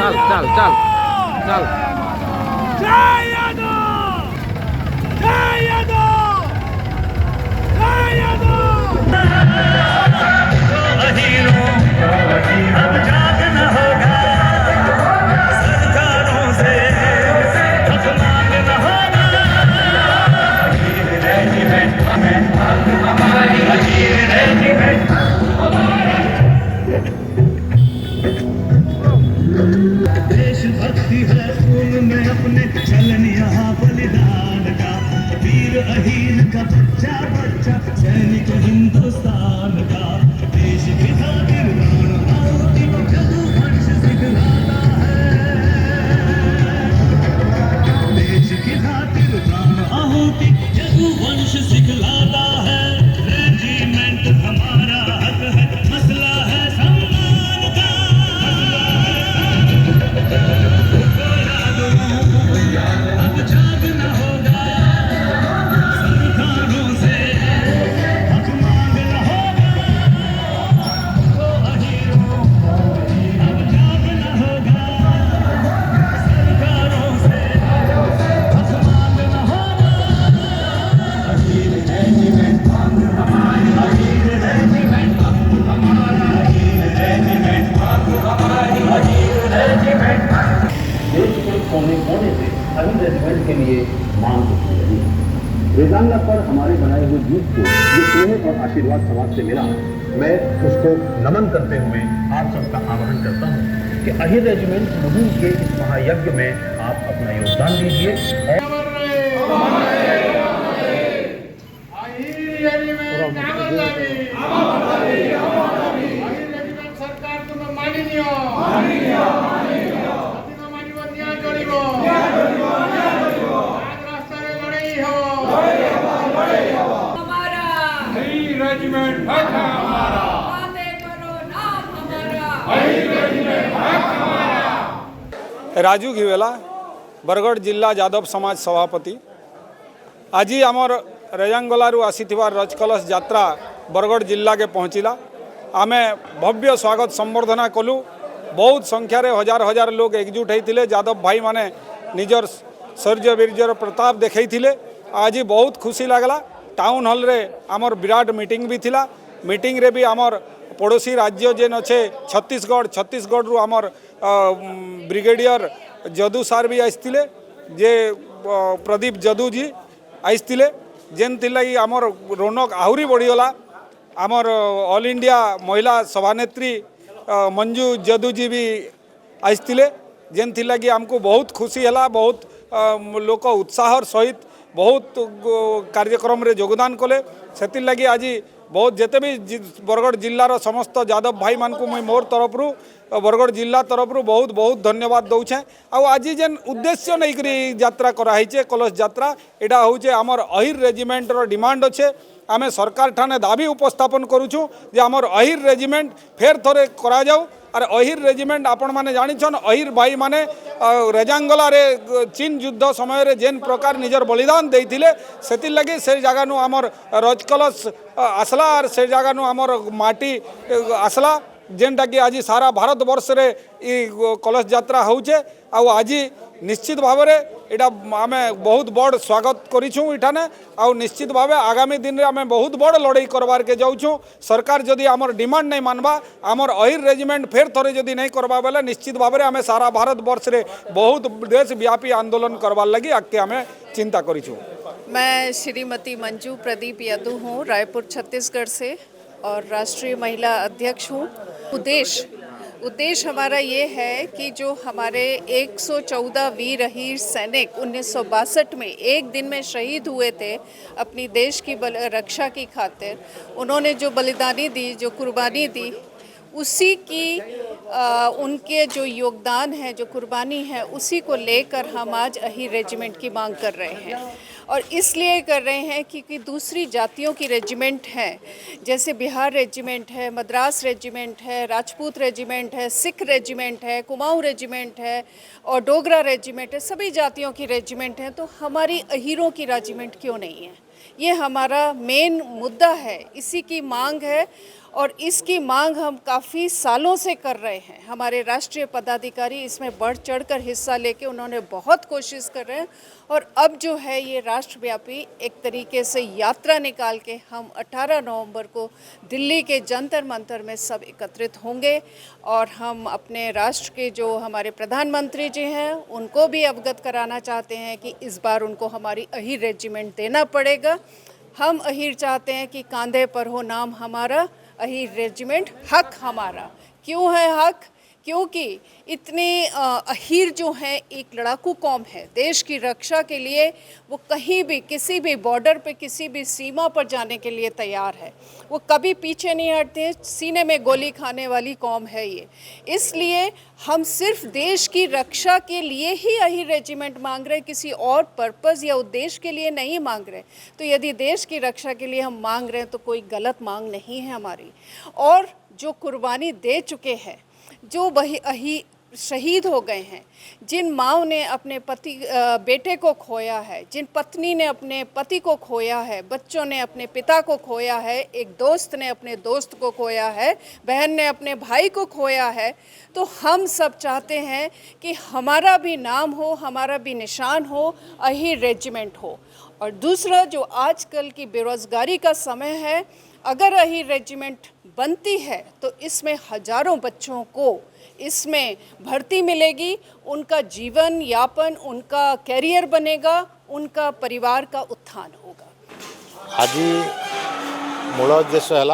चल चल चल चल जय यादव, जय यादव, जय यादव। अब जागना होगा, सरकारों से हक मांगना होगा। रेजिमेंट हमारी रेजिमेंट। देशभक्ति है खून में अपने, चलन यहाँ बलिदान का। वीर अहीर का बच्चा बच्चा सैनिक हिंदुस्तान का। देश की खातिर प्राण आहुति जदुवंश सिखलाता है। देश की खातिर प्राण आहुति जदुवंश सिखलाता है। रेजिमेंट हमारा हक है, मसला है सम्मान का। अब जागना होगा, सरकारों से हक मांगना होगा। ओ अहीरों, अब जागना होगा, सरकारों से हक मांगना होगा। अहीर रेजिमेंट हमारी, अहीर रेजिमेंट हमारा, अहीर रेजिमेंट हमारी, अहीर रेजिमेंट। देश के कोने कोने से अहिर रेजिमेंट के लिए मांग उठने लगी है। रेजांगा पर हमारे बनाए हुए गीत को जो स्नेह और आशीर्वाद समाज से मिला, मैं उसको नमन करते हुए आप सबका आह्वान करता हूँ कि अहिर रेजिमेंट मुहिम के इस महायज्ञ में आप अपना योगदान दीजिए। सरकार तुम्हें मानिनियो रेजिमेंट हक हमारा, बातें करो नाम हमारा, रेजिमेंट हक हमारा। राजू घिवेला बरगढ़ जिला यादव समाज सभापति। आज आमर रेजांगलारू आसीथिबा रजकलश यात्रा बरगढ़ जिला के पहुँचला। आमे भव्य स्वागत संबर्धना कलु। बहुत संख्यार हजार हजार लोग एकजुट होते यादव भाई माने निजर शौर्य वीर्यर प्रताप देखते। आज बहुत खुशी लगला। टाउन हॉल रे आमर विराट मीटिंग भी थिला। मीटिंग रे भी आमर पड़ोसी राज्य जेन अच्छे छत्तीसगढ़ रु आमर ब्रिगेडियर जदू सार भी आसते, जे प्रदीप जदू जी आसते, जेन थिलागी आमर रौनक आहरी बढ़ीगला। आमर ऑल इंडिया महिला सभानेत्री मंजू जदू जी भी आसते, जेन थिलागी आमको बहुत खुशी है। बहुत लोक उत्साहर सहित बहुत कार्यक्रम रे योगदान कले। से लगी आज बहुत जिते भी बरगढ़ जिलार समस्त यादव भाई मान को मुई मोर तरफ बरगढ़ जिला तरफ बहुत बहुत धन्यवाद दौचे। आज जेन उद्देश्य नहीं करी यात्रा कराई कलश यात्रा, यहाँ हूँ आमर अहिर रेजिमेंट रो डिमांड अच्छे। आमे सरकार ठाने दाबी उपस्थापन करुचु जे आमर अहिर रेजिमेंट फेर थोड़े करा जाऊ। अरे अहिर रेजिमेंट आपण माने जानिछन, अहिर भाई माने रेजांगला रे चीन युद्ध समय रे जेन प्रकार निजर बलिदान देइथिले, सेति लगी से जगह नु आमर रजकलश आसला और से जगह नु आमर माटी आसला, जेनटा कि आज सारा भारत वर्ष रे कलश यात्रा होचे। आज निश्चित भाव में यहाँ आम बहुत बड़ स्वागत करूँ इठाने। निश्चित भाव आगामी दिन में आम बहुत बड़ लड़ाई करवार के जाऊँ। सरकार जदि आमर डिमांड नहीं मानवा, आमर अहिर रेजिमेंट फेर थोड़े जदि नहीं करवा बेले निश्चित भाव में आम सारा भारत वर्ष रे बहुत देशव्यापी आंदोलन करवार लगी आगे आम चिंता करूँ। मैं श्रीमती मंजू प्रदीप यदू हूँ, रायपुर छत्तीसगढ़ से, और राष्ट्रीय महिला अध्यक्ष हूँ। उद्देश्य हमारा ये है कि जो हमारे 114 वीर अहीर सैनिक 1962 में एक दिन में शहीद हुए थे अपनी देश की रक्षा की खातिर, उन्होंने जो बलिदानी दी, जो कुर्बानी दी, उसी की उनके जो योगदान है, जो कुर्बानी है, उसी को लेकर हम आज अहीर रेजिमेंट की मांग कर रहे हैं। और इसलिए कर रहे हैं क्योंकि दूसरी जातियों की रेजिमेंट हैं, जैसे बिहार रेजिमेंट है, मद्रास रेजिमेंट है, राजपूत रेजिमेंट है, सिख रेजिमेंट है, कुमाऊँ रेजिमेंट है और डोगरा रेजिमेंट है, सभी जातियों की रेजिमेंट हैं। तो हमारी अहीरों की रेजिमेंट क्यों नहीं है? ये हमारा मेन मुद्दा है, इसी की मांग है। और इसकी मांग हम काफ़ी सालों से कर रहे हैं। हमारे राष्ट्रीय पदाधिकारी इसमें बढ़ चढ़कर हिस्सा लेके उन्होंने बहुत कोशिश कर रहे हैं और अब जो है ये राष्ट्रव्यापी एक तरीके से यात्रा निकाल के हम 18 नवंबर को दिल्ली के जंतर मंतर में सब एकत्रित होंगे और हम अपने राष्ट्र के जो हमारे प्रधानमंत्री जी हैं उनको भी अवगत कराना चाहते हैं कि इस बार उनको हमारी अहीर रेजिमेंट देना पड़ेगा। हम अहीर चाहते हैं कि कांधे पर हो नाम हमारा, अहीर रेजिमेंट हक हमारा। क्यों है हक? क्योंकि इतने अहीर जो हैं एक लड़ाकू कौम है, देश की रक्षा के लिए वो कहीं भी किसी भी बॉर्डर पे किसी भी सीमा पर जाने के लिए तैयार है। वो कभी पीछे नहीं हटते, सीने में गोली खाने वाली कौम है ये। इसलिए हम सिर्फ देश की रक्षा के लिए ही अहीर रेजिमेंट मांग रहे, किसी और पर्पज़ या उद्देश्य के लिए नहीं मांग रहे। तो यदि देश की रक्षा के लिए हम मांग रहे हैं तो कोई गलत मांग नहीं है हमारी। और जो कुर्बानी दे चुके हैं, जो वही शहीद हो गए हैं, जिन माँओं ने अपने बेटे को खोया है, जिन पत्नी ने अपने पति को खोया है, बच्चों ने अपने पिता को खोया है, एक दोस्त ने अपने दोस्त को खोया है, बहन ने अपने भाई को खोया है, तो हम सब चाहते हैं कि हमारा भी नाम हो, हमारा भी निशान हो, अहीर रेजिमेंट हो। और दूसरा, जो आजकल की बेरोज़गारी का समय है, अगर अहीर रेजिमेंट बनती है तो इसमें हजारों बच्चों को इसमें भर्ती मिलेगी, उनका जीवन यापन, उनका कैरियर बनेगा, उनका परिवार का उत्थान होगा। आज मूल उद्देश्य है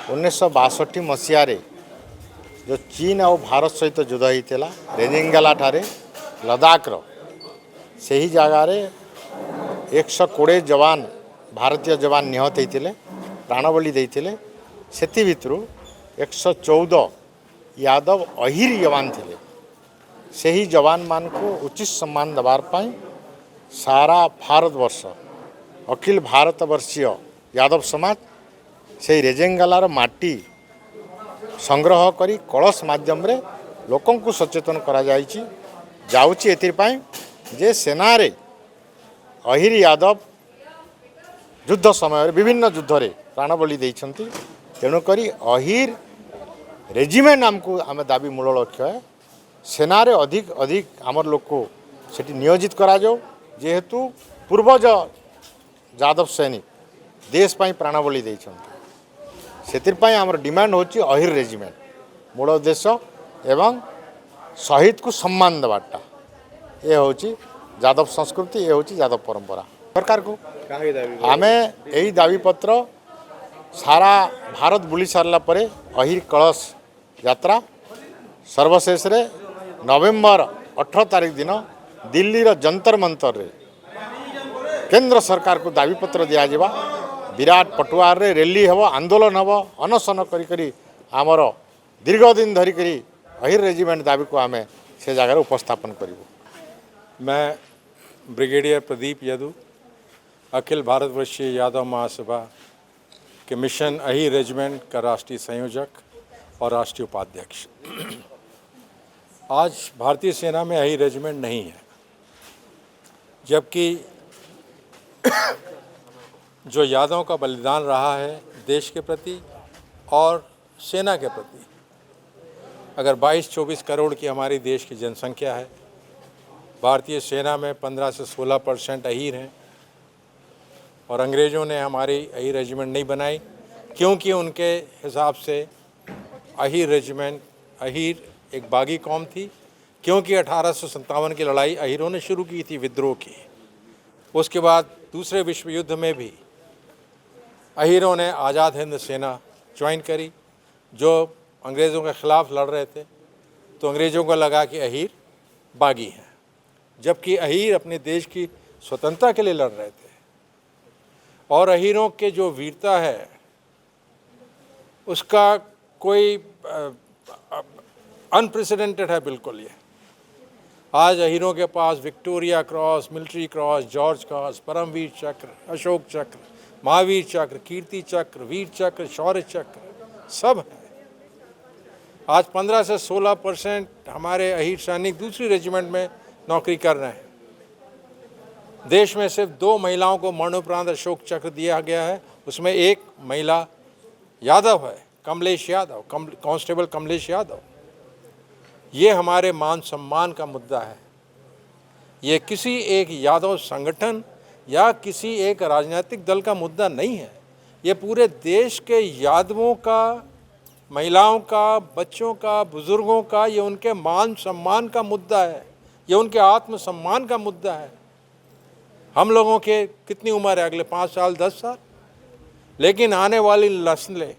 1962 मसीह जो चीन और भारत सहित युद्ध होता रेजिंगला ठारे लद्दाख से ही जगार 120 जवान भारतीय जवान निहत होते प्राणबली देते। से भितर 114 यादव अहीर जवान थे। से ही जवान मान को उचित सम्मान दबार पाई सारा भारतवर्ष अखिल भारतवर्षीय यादव समाज से रेजेंगलार माटी संग्रह करी कलश माध्यम रे लोकं को सचेतन करा जाउची एथिरपाई जे सेनारे अहीर यादव युद्ध समय विभिन्न युद्ध रे प्राणबली देइछंती। तेणुकरी अहीर रेजिमेंट आमको आम दाबी मूल लक्ष्य है सेनारे अधिक अधिक आमर लोक को सेठी नियोजित करा जाओ, जेहेतु पूर्वज यादव सैनिक देश पाई प्राणबली देइछंती। सेतिरपाई आमर डिमांड होची अहीर रेजिमेंट मूल उद्देश्य एवं शहीद को सम्मान देवाटा ये होची यादव संस्कृति, ये होची यादव परंपरा। सरकार को आमे यही दाबी पत्र सारा भारत बुली सारला परे अहीर कलश यात्रा सर्वशेष रे नवेम्बर 18 तारीख दिन दिल्ली रो जंतर मंतर रे केंद्र सरकार को दाबी पत्र दिया जावा। विराट पटुआर रे रैली हबो, आंदोलन हबो, अनशन करी करी आमर दीर्घ दिन धरी करी अहीर रेजिमेंट दाबी को आमे से जगह उपस्थापन करिबो। मैं ब्रिगेडियर प्रदीप यदु अखिल भारतवर्षीय यादव महासभा के मिशन अहीर रेजिमेंट का राष्ट्रीय संयोजक और राष्ट्रीय उपाध्यक्ष। आज भारतीय सेना में अहीर रेजिमेंट नहीं है, जबकि जो यादवों का बलिदान रहा है देश के प्रति और सेना के प्रति, अगर 22-24 करोड़ की हमारी देश की जनसंख्या है, भारतीय सेना में 15 से 16% अहीर हैं और अंग्रेज़ों ने हमारी अहीर रेजिमेंट नहीं बनाई क्योंकि उनके हिसाब से अहीर रेजिमेंट, अहीर एक बागी कौम थी, क्योंकि 1857 की लड़ाई अहीरों ने शुरू की थी, विद्रोह की। उसके बाद दूसरे विश्व युद्ध में भी अहीरों ने आज़ाद हिंद सेना ज्वाइन करी जो अंग्रेज़ों के ख़िलाफ़ लड़ रहे थे। तो अंग्रेज़ों को लगा कि अहीर बागी हैं, जबकि अहीर अपने देश की स्वतंत्रता के लिए लड़ रहे थे। और अहीरों के जो वीरता है उसका कोई अनप्रेसिडेंटेड है बिल्कुल। ये आज अहीरों के पास Victoria cross, military cross, George cross, Paramvir Chakra, Ashok चक्र, महावीर चक्र, कीर्ति चक्र, वीर चक्र, शौर्य चक्र सब है। आज 15 से 16% हमारे अहीर सैनिक दूसरी रेजिमेंट में नौकरी कर रहे हैं। देश में सिर्फ 2 महिलाओं को मरणोपरांत अशोक चक्र दिया गया है, उसमें एक महिला यादव है, कमलेश यादव, कांस्टेबल कमलेश यादव, ये हमारे मान सम्मान का मुद्दा है। ये किसी एक यादव संगठन या किसी एक राजनीतिक दल का मुद्दा नहीं है। ये पूरे देश के यादवों का, महिलाओं का, बच्चों का, बुजुर्गों का, ये उनके मान सम्मान का मुद्दा है। ये उनके आत्मसम्मान का मुद्दा है। हम लोगों के कितनी उम्र है, अगले 5 साल 10 साल, लेकिन आने वाली नस्लें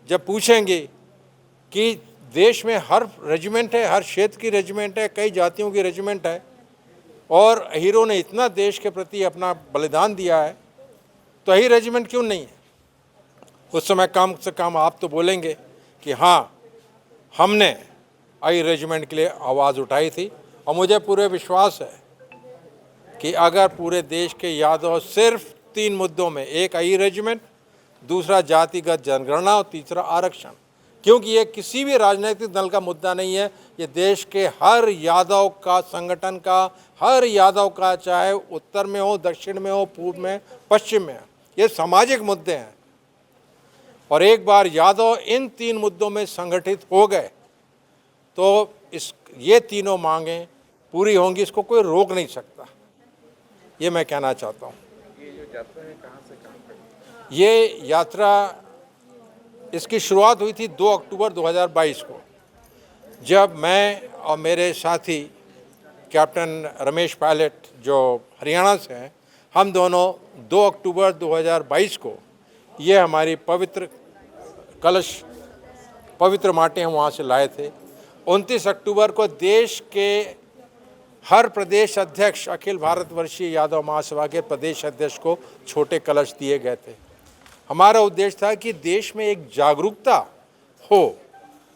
जब पूछेंगी कि देश में हर रेजिमेंट है, हर क्षेत्र की रेजिमेंट है, कई जातियों की रेजिमेंट है और हीरो ने इतना देश के प्रति अपना बलिदान दिया है, तो ही रेजिमेंट क्यों नहीं है? उस समय कम से कम आप तो बोलेंगे कि हाँ, हमने आई रेजिमेंट के लिए आवाज़ उठाई थी। और मुझे पूरे विश्वास है कि अगर पूरे देश के यादव सिर्फ 3 मुद्दों में, एक आई रेजिमेंट, दूसरा जातिगत जनगणना और तीसरा आरक्षण, क्योंकि ये किसी भी राजनीतिक दल का मुद्दा नहीं है, ये देश के हर यादव का, संगठन का, हर यादव का, चाहे उत्तर में हो, दक्षिण में हो, पूर्व में, पश्चिम में, ये सामाजिक मुद्दे हैं। और एक बार यादव इन 3 मुद्दों में संगठित हो गए तो ये तीनों मांगें पूरी होंगी, इसको कोई रोक नहीं सकता। ये मैं कहना चाहता हूँ। ये यात्रा, इसकी शुरुआत हुई थी 2 अक्टूबर 2022 को, जब मैं और मेरे साथी कैप्टन रमेश पायलट जो हरियाणा से हैं, हम दोनों 2 अक्टूबर 2022 को ये हमारी पवित्र कलश, पवित्र माटे हम वहाँ से लाए थे। 29 अक्टूबर को देश के हर प्रदेश अध्यक्ष, अखिल भारतवर्षीय यादव महासभा के प्रदेश अध्यक्ष को छोटे कलश दिए गए थे। हमारा उद्देश्य था कि देश में एक जागरूकता हो,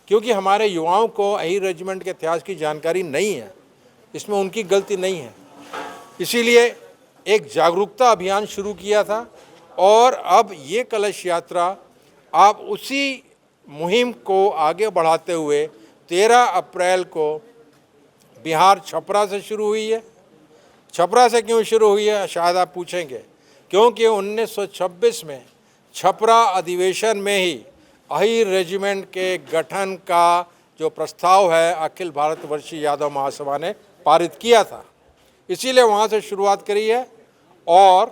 क्योंकि हमारे युवाओं को अहीर रेजिमेंट के इतिहास की जानकारी नहीं है, इसमें उनकी गलती नहीं है। इसीलिए एक जागरूकता अभियान शुरू किया था और अब ये कलश यात्रा आप उसी मुहिम को आगे बढ़ाते हुए 13 अप्रैल को बिहार छपरा से शुरू हुई है। छपरा से क्यों शुरू हुई है शायद आप पूछेंगे, क्योंकि 1926 में छपरा अधिवेशन में ही अहीर रेजिमेंट के गठन का जो प्रस्ताव है अखिल भारतवर्षीय यादव महासभा ने पारित किया था, इसीलिए वहाँ से शुरुआत करी है। और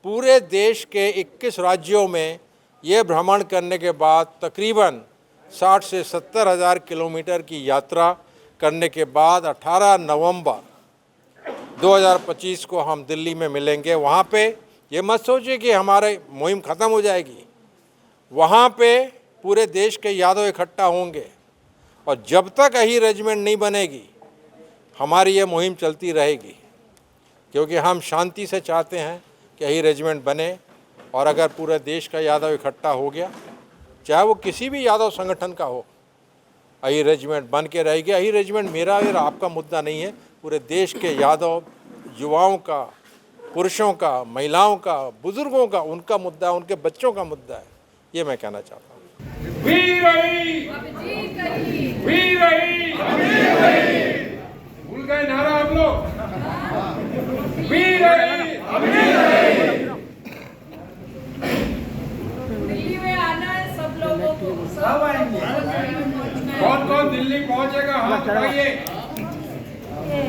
पूरे देश के 21 राज्यों में ये भ्रमण करने के बाद तकरीबन 60 से 70 हज़ार किलोमीटर की यात्रा करने के बाद 18 नवंबर 2025 को हम दिल्ली में मिलेंगे। वहाँ पे ये मत सोचिए कि हमारी मुहिम ख़त्म हो जाएगी, वहाँ पे पूरे देश के यादव इकट्ठा होंगे और जब तक अहीर रेजिमेंट नहीं बनेगी हमारी ये मुहिम चलती रहेगी, क्योंकि हम शांति से चाहते हैं कि अहीर रेजिमेंट बने। और अगर पूरे देश का यादव इकट्ठा हो गया, चाहे वो किसी भी यादव संगठन का हो, अहीर रेजिमेंट बन के रहेगी। अहीर रेजिमेंट मेरा और आपका मुद्दा नहीं है, पूरे देश के यादव युवाओं का, पुरुषों का, महिलाओं का, बुजुर्गों का, उनका मुद्दा, उनके बच्चों का मुद्दा है। ये मैं कहना चाहता हूँ। वीर अहीर, वीर अहीर, भूल गए नारा आप लोग? वीर अहीर, दिल्ली में आना है सब लोगों को, सब आएंगे। कौन कौन दिल्ली पहुंचेगा हाथ उठाइए।